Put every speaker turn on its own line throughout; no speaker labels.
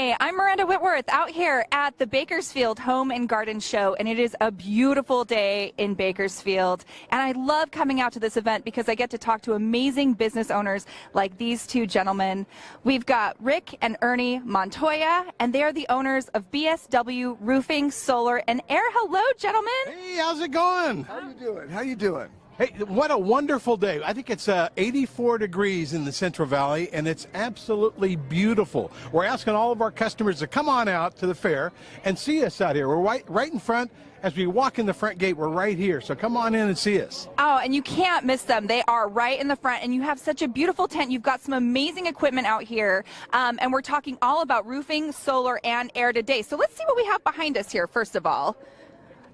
Hi, I'm Miranda Whitworth out here at the Bakersfield Home and Garden Show, and it is a beautiful day in Bakersfield. And I love coming out to this event because I get to talk to amazing business owners like these two gentlemen. We've got Rick and Ernie Montoya, and they are the owners of BSW Roofing, Solar, and Air. Hello, gentlemen.
Hey, how's it going?
How you doing? How you doing?
Hey, what a wonderful day. I think it's 84 degrees in the Central Valley, and it's absolutely beautiful. We're asking all of our customers to come on out to the fair and see us out here. We're right in front. As we walk in the front gate, we're right here. So come on in and see us.
Oh, and you can't miss them. They are right in the front, and you have such a beautiful tent. You've got some amazing equipment out here, and we're talking all about roofing, solar, and air today. So let's see what we have behind us here, first of all.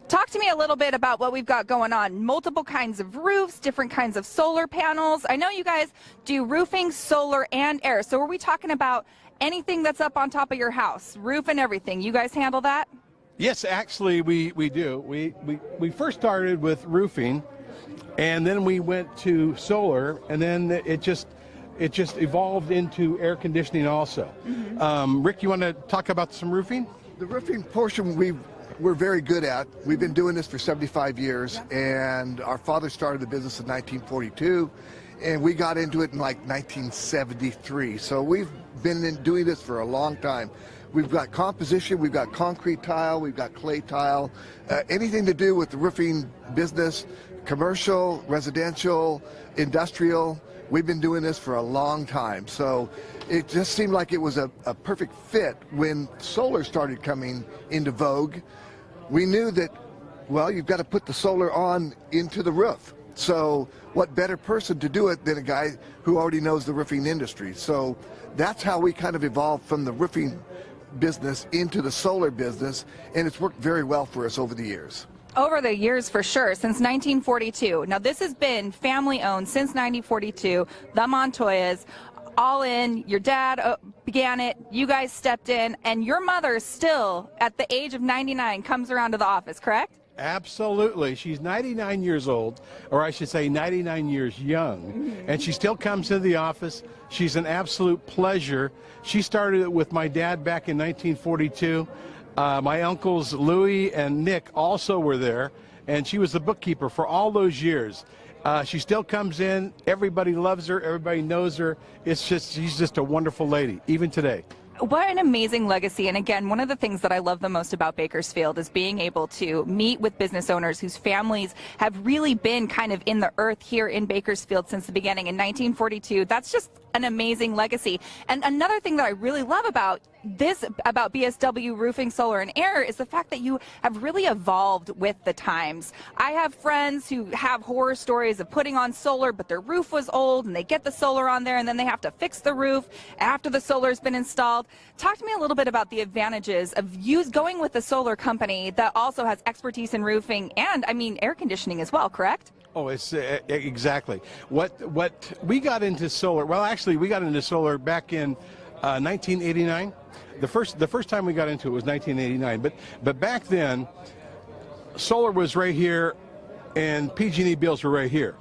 Talk to me a little bit about what we've got going on. Multiple kinds of roofs, different kinds of solar panels. I know you guys do roofing, solar, and air. So are we talking about anything that's up on top of your house, roof and everything? You guys handle that?
Yes, actually, we do. We first started with roofing, and then we went to solar, and then it just evolved into air conditioning also. Mm-hmm. Rick, you want to talk about some roofing?
The roofing portion we're very good at. We've been doing this for 75 years, and our father started the business in 1942, and we got into it in like 1973. So we've been doing this for a long time. We've got composition, we've got concrete tile, we've got clay tile, anything to do with the roofing business, commercial, residential, industrial. We've been doing this for a long time. So it just seemed like it was a perfect fit when solar started coming into vogue. We knew that, well, you've got to put the solar on into the roof. So what better person to do it than a guy who already knows the roofing industry? So that's how we kind of evolved from the roofing business into the solar business, and it's worked very well for us over the years.
Over the years, for sure, since 1942. Now, this has been family-owned since 1942, the Montoyas, all in. Your dad began it, you guys stepped in, and your mother still, at the age of 99, comes around to the office, correct?
Absolutely. She's 99 years old, or I should say 99 years young, and she still comes to the office. She's an absolute pleasure. She started it with my dad back in 1942. My uncles Louis and Nick also were there, and she was the bookkeeper for all those years. She still comes in. Everybody loves her. Everybody knows her. She's just a wonderful lady, even today.
What an amazing legacy. And again, one of the things that I love the most about Bakersfield is being able to meet with business owners whose families have really been kind of in the earth here in Bakersfield since the beginning in 1942. That's just an amazing legacy. And another thing that I really love about BSW Roofing, Solar, and Air is the fact that you have really evolved with the times. I have friends who have horror stories of putting on solar, but their roof was old, and they get the solar on there, and then they have to fix the roof after the solar's been installed. Talk to me a little bit about the advantages of going with a solar company that also has expertise in roofing and, I mean, air conditioning as well, correct?
Oh, it's exactly. What we got into solar, well, actually, we got into solar back in 1989. The first time we got into it was 1989, but back then, solar was right here, and PG&E bills were right here.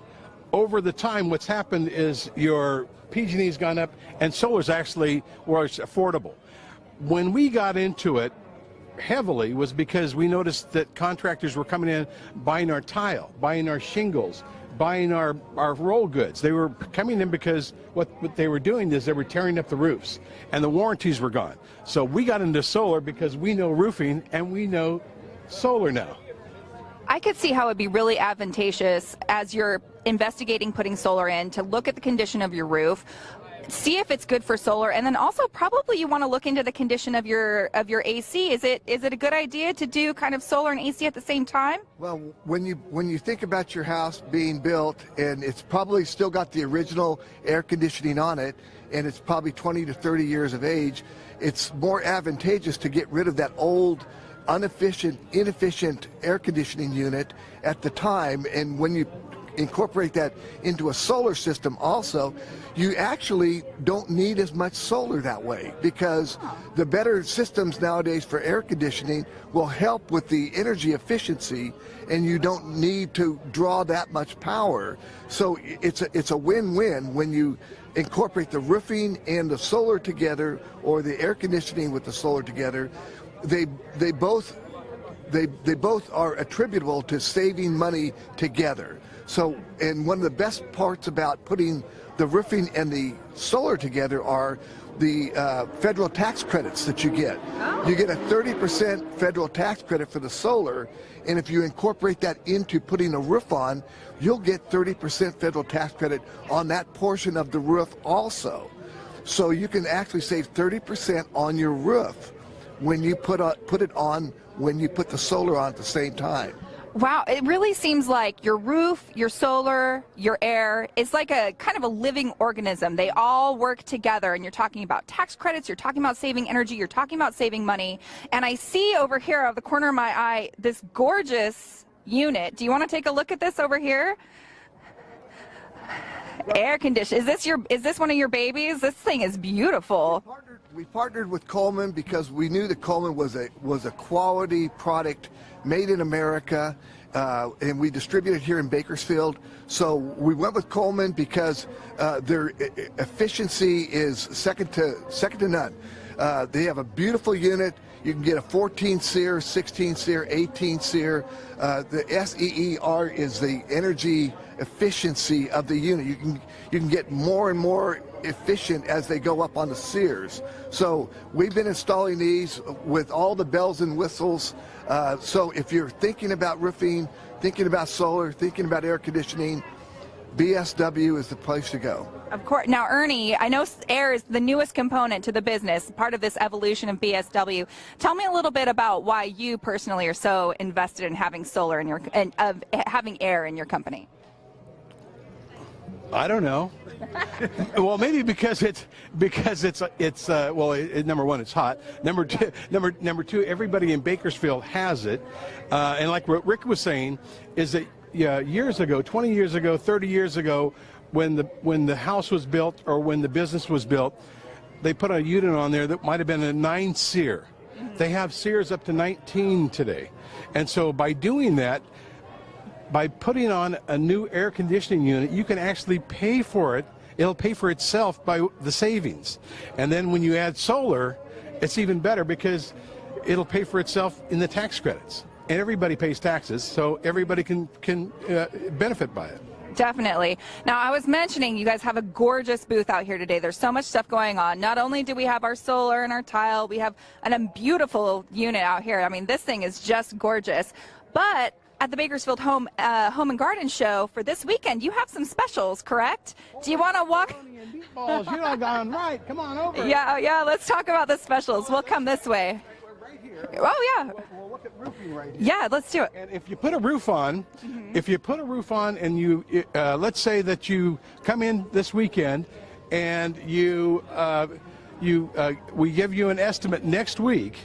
Over the time, what's happened is your PG&E's gone up, and solar's actually was affordable. When we got into it heavily was because we noticed that contractors were coming in, buying our tile, buying our shingles, buying our roll goods. They were coming in because what they were doing is they were tearing up the roofs, and the warranties were gone. So we got into solar because we know roofing and we know solar now.
I could see how it would be really advantageous as you're investigating putting solar in to look at the condition of your roof, see if it's good for solar, and then also probably you want to look into the condition of your AC. Is it a good idea to do kind of solar and AC at the same time?
Well, when you think about your house being built and it's probably still got the original air conditioning on it, and it's probably 20 to 30 years of age, it's more advantageous to get rid of that old, inefficient air conditioning unit at the time. And when you incorporate that into a solar system also, you actually don't need as much solar that way, because the better systems nowadays for air conditioning will help with the energy efficiency, and you don't need to draw that much power. So it's a win-win when you incorporate the roofing and the solar together, or the air conditioning with the solar together, they both are attributable to saving money together. So, and one of the best parts about putting the roofing and the solar together are the federal tax credits that you get. You get a 30% federal tax credit for the solar, and if you incorporate that into putting a roof on, you'll get 30% federal tax credit on that portion of the roof also. So you can actually save 30% on your roof when you put it on, when you put the solar on at the same time.
Wow, it really seems like your roof, your solar, your air is like a kind of a living organism. They all work together, and you're talking about tax credits, you're talking about saving energy, you're talking about saving money. And I see over here out of the corner of my eye this gorgeous unit. Do you want to take a look at this over here? Air conditioning. Is this one of your babies? This thing is beautiful.
We partnered with Coleman because we knew that Coleman was a quality product made in America, and we distribute it here in Bakersfield. So we went with Coleman because their efficiency is second to none. They have a beautiful unit. You can get a 14 SEER, 16 SEER, 18 SEER. The SEER is the energy efficiency of the unit. You can get more and more efficient as they go up on the SEERs. So we've been installing these with all the bells and whistles. So if you're thinking about roofing, thinking about solar, thinking about air conditioning, BSW is the place to go.
Of course. Now, Ernie, I know air is the newest component to the business, part of this evolution of BSW. Tell me a little bit about why you personally are so invested in having solar in your and having air in your company.
I don't know. Well, maybe because it's well, number one, it's hot. Number two, everybody in Bakersfield has it, and like what Rick was saying, is that years ago, 20 years ago, 30 years ago, when the house was built or when the business was built, they put a unit on there that might have been a 9 SEER. They have SEERs up to 19 today, and so by doing that, by putting on a new air conditioning unit, you can actually pay for it. It'll pay for itself by the savings. And then when you add solar, it's even better because it'll pay for itself in the tax credits. And everybody pays taxes, so everybody can benefit by it.
Definitely. Now, I was mentioning you guys have a gorgeous booth out here today. There's so much stuff going on. Not only do we have our solar and our tile, we have a beautiful unit out here. I mean, this thing is just gorgeous. But at the Bakersfield Home and Garden Show for this weekend, you have some specials, correct? Do you want to walk?
Meatballs, you're not going right. Come on over.
Yeah. Let's talk about the specials. We'll come this way.
Right here.
Oh yeah.
We'll look at roofing right here.
Yeah, let's do it.
And if you put a roof on, and you let's say that you come in this weekend, and we give you an estimate next week.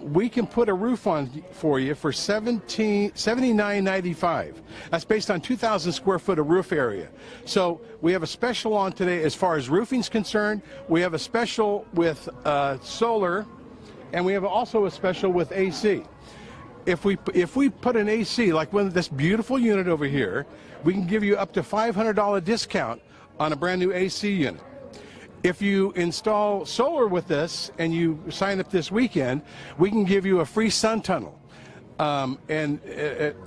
We can put a roof on for you for $79.95. That's based on 2,000 square foot of roof area. So we have a special on today as far as roofing's concerned. We have a special with solar, and we have also a special with AC. If we put an AC, like this beautiful unit over here, we can give you up to $500 discount on a brand new AC unit. If you install solar with this and you sign up this weekend, we can give you a free sun tunnel, and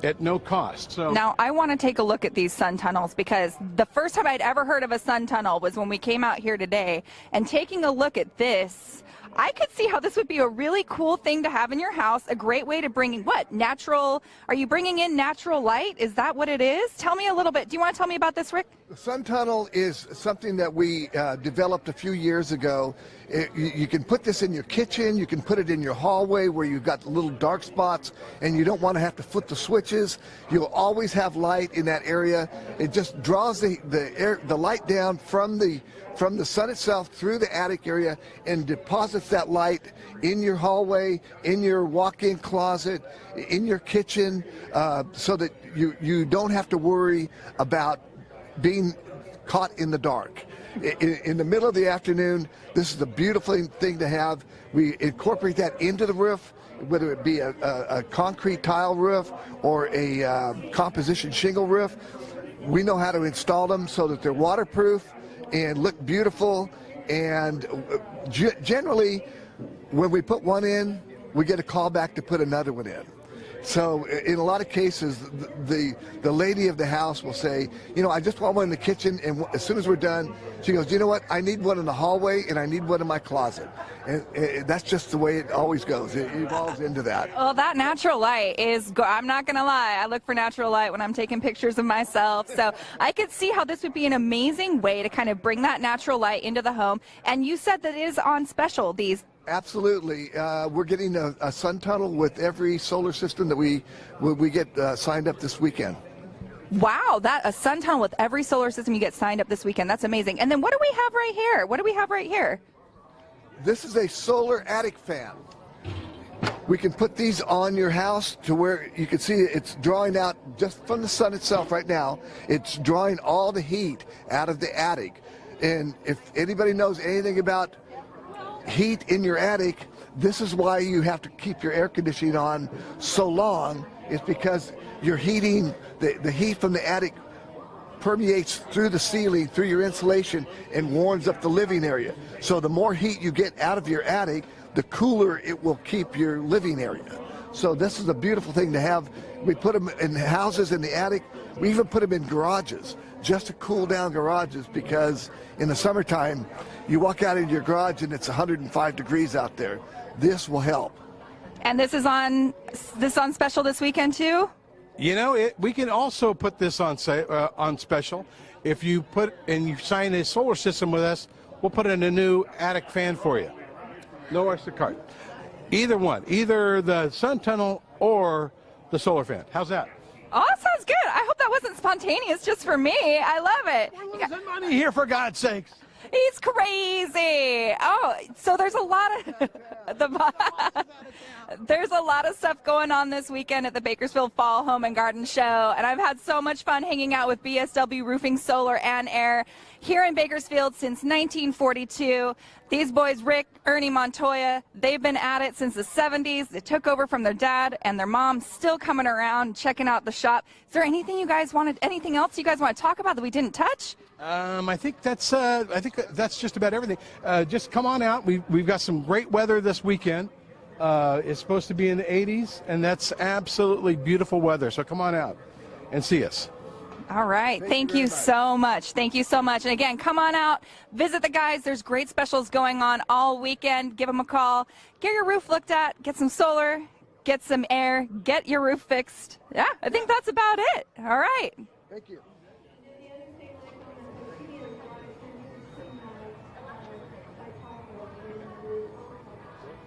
at no cost. So
now I want to take a look at these sun tunnels, because the first time I'd ever heard of a sun tunnel was when we came out here today, and taking a look at this, I could see how this would be a really cool thing to have in your house, a great way to bring in natural, are you bringing in natural light? Is that what it is? Tell me a little bit. Do you want to tell me about this, Rick?
The sun tunnel is something that we developed a few years ago. You can put this in your kitchen, you can put it in your hallway where you've got little dark spots and you don't want to have to flip the switches. You'll always have light in that area. It just draws the light down from the sun itself through the attic area and deposits that light in your hallway, in your walk-in closet, in your kitchen, so that you don't have to worry about being caught in the dark. In the middle of the afternoon, this is a beautiful thing to have. We incorporate that into the roof, whether it be a concrete tile roof or a composition shingle roof. We know how to install them so that they're waterproof, and look beautiful. And generally, when we put one in, we get a call back to put another one in. So in a lot of cases, the lady of the house will say, you know, I just want one in the kitchen, and as soon as we're done, she goes, you know what, I need one in the hallway, and I need one in my closet. And that's just the way it always goes. It evolves into that.
Well, that natural light is, I'm not going to lie, I look for natural light when I'm taking pictures of myself. So I could see how this would be an amazing way to kind of bring that natural light into the home. And you said that it is on special, these.
Absolutely. We're getting a sun tunnel with every solar system that we get signed up this weekend.
Wow, a sun tunnel with every solar system you get signed up this weekend. That's amazing. And then what do we have right here? What do we have right here?
This is a solar attic fan. We can put these on your house to where you can see it's drawing out just from the sun itself right now. It's drawing all the heat out of the attic. And if anybody knows anything about heat in your attic, this is why you have to keep your air conditioning on so long. It's because you're heating, the heat from the attic permeates through the ceiling, through your insulation, and warms up the living area. So the more heat you get out of your attic, the cooler it will keep your living area. So this is a beautiful thing to have. We put them in houses in the attic. We even put them in garages, just to cool down garages, because in the summertime, you walk out into your garage and it's 105 degrees out there. This will help.
And this is on special this weekend too?
You know, we can also put this on special. If you put and you sign a solar system with us, we'll put in a new attic fan for you. No extra card. Either one, either the sun tunnel or the solar fan. How's that?
Oh, that sounds good. I hope that wasn't spontaneous just for me. I love it.
We're losing money here, for God's sakes.
He's crazy. Oh, so there's a lot of there's a lot of stuff going on this weekend at the Bakersfield Fall Home and Garden Show, and I've had so much fun hanging out with BSW Roofing, Solar, and Air here in Bakersfield since 1942. These boys, Rick, Ernie, Montoya, they've been at it since the 70s. They took over from their dad, and their mom still coming around, checking out the shop. Is there anything else you guys want to talk about that we didn't touch?
I think that's just about everything. Just come on out. We've got some great weather this weekend. It's supposed to be in the 80s, and that's absolutely beautiful weather. So come on out and see us.
All right. Thank you so much. Thank you so much. And again, come on out, visit the guys. There's great specials going on all weekend. Give them a call. Get your roof looked at. Get some solar. Get some air. Get your roof fixed. Yeah, I think that's about it. All right.
Thank you.